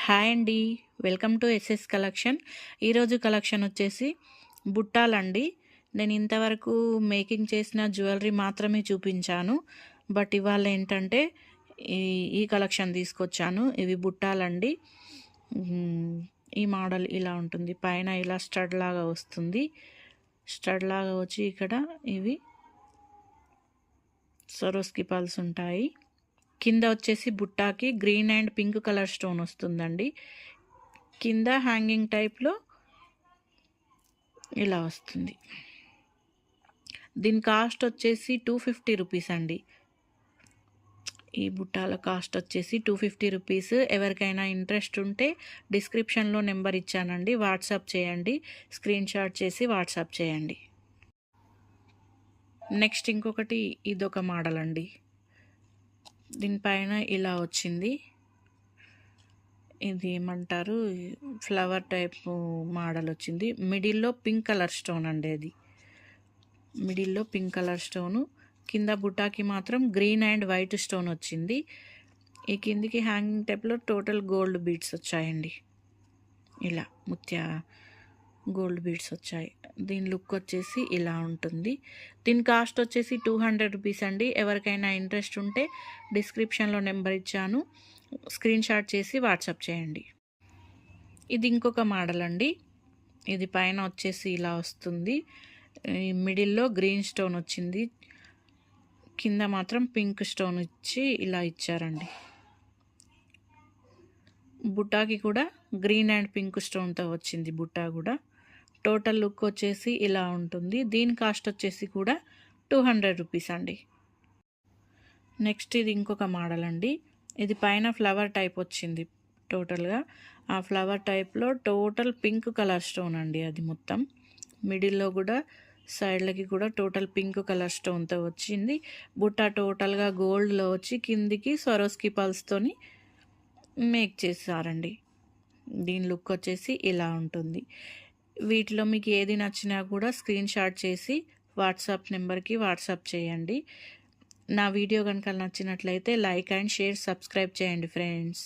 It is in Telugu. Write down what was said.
హాయ్ అండి. Welcome to SS collection. ఈరోజు కలెక్షన్ వచ్చేసి బుట్టాలండి. నేను ఇంతవరకు మేకింగ్ చేసిన జ్యువెలరీ మాత్రమే చూపించాను. బట్ ఇవాళ ఏంటంటే ఈ ఈ కలెక్షన్ తీసుకొచ్చాను. ఇవి బుట్టాలండి. ఈ మోడల్ ఇలా ఉంటుంది. పైన ఇలా స్టడ్ లాగా వస్తుంది. స్టడ్ లాగా వచ్చి ఇక్కడ ఇవి సరోస్కి పల్స్ ఉంటాయి. కింద వచ్చేసి బుట్టాకి green and pink colour stone వస్తుందండి. కింద హ్యాంగింగ్ టైప్లో ఇలా వస్తుంది. దీని కాస్ట్ వచ్చేసి 250 రూపీస్ అండి. ఈ బుట్టాల కాస్ట్ వచ్చేసి 250 రూపీస్. ఎవరికైనా ఇంట్రెస్ట్ ఉంటే డిస్క్రిప్షన్లో నెంబర్ ఇచ్చానండి, వాట్సాప్ చేయండి. స్క్రీన్ షాట్ చేసి వాట్సాప్ చేయండి. నెక్స్ట్ ఇంకొకటి ఇదొక మోడల్ అండి. దీనిపైన ఇలా వచ్చింది. ఇది ఏమంటారు, ఫ్లవర్ టైప్ మోడల్ వచ్చింది. మిడిల్లో పింక్ కలర్ స్టోన్ అండి. అది మిడిల్లో పింక్ కలర్ స్టోను. కింద బుటాకి మాత్రం గ్రీన్ అండ్ వైట్ స్టోన్ వచ్చింది. ఈ కిందికి హ్యాంగింగ్ టైప్లో టోటల్ గోల్డ్ బీడ్స్ వచ్చాయండి. ఇలా గోల్డ్ బీడ్స్ వచ్చాయి. దీని లుక్ వచ్చేసి ఇలా ఉంటుంది. దీని కాస్ట్ వచ్చేసి 200 రూపీస్ అండి. ఎవరికైనా ఇంట్రెస్ట్ ఉంటే డిస్క్రిప్షన్లో నెంబర్ ఇచ్చాను, స్క్రీన్ షాట్ చేసి వాట్సాప్ చేయండి. ఇది ఇంకొక మోడల్ అండి. ఇది పైన వచ్చేసి ఇలా వస్తుంది. మిడిల్లో గ్రీన్ స్టోన్ వచ్చింది. కింద మాత్రం పింక్ స్టోన్ ఇచ్చి ఇలా ఇచ్చారండి. బుట్టాకి కూడా గ్రీన్ అండ్ పింక్ స్టోన్తో వచ్చింది బుట్టా కూడా. టోటల్ లుక్ వచ్చేసి ఇలా ఉంటుంది. దీని కాస్ట్ వచ్చేసి కూడా 200 రూపీస్ అండి. నెక్స్ట్ ఇది ఇంకొక మోడల్ అండి. ఇది పైన ఫ్లవర్ టైప్ వచ్చింది టోటల్గా. ఆ ఫ్లవర్ టైప్లో టోటల్ పింక్ కలర్ స్టోన్ అండి. అది మొత్తం మిడిల్లో కూడా సైడ్లకి కూడా టోటల్ పింక్ కలర్ స్టోన్తో వచ్చింది. బుట్ట టోటల్గా గోల్డ్లో వచ్చి కిందికి స్వరోస్కి పల్స్తోని మేక్ చేశారండి. దీని లుక్ వచ్చేసి ఇలా ఉంటుంది. వీటిలో మీకు ఏది నచ్చినా కూడా స్క్రీన్ షాట్ చేసి వాట్సాప్ నెంబర్కి వాట్సాప్ చేయండి. నా వీడియో కనుక నచ్చినట్లయితే లైక్ అండ్ షేర్, సబ్స్క్రైబ్ చేయండి ఫ్రెండ్స్.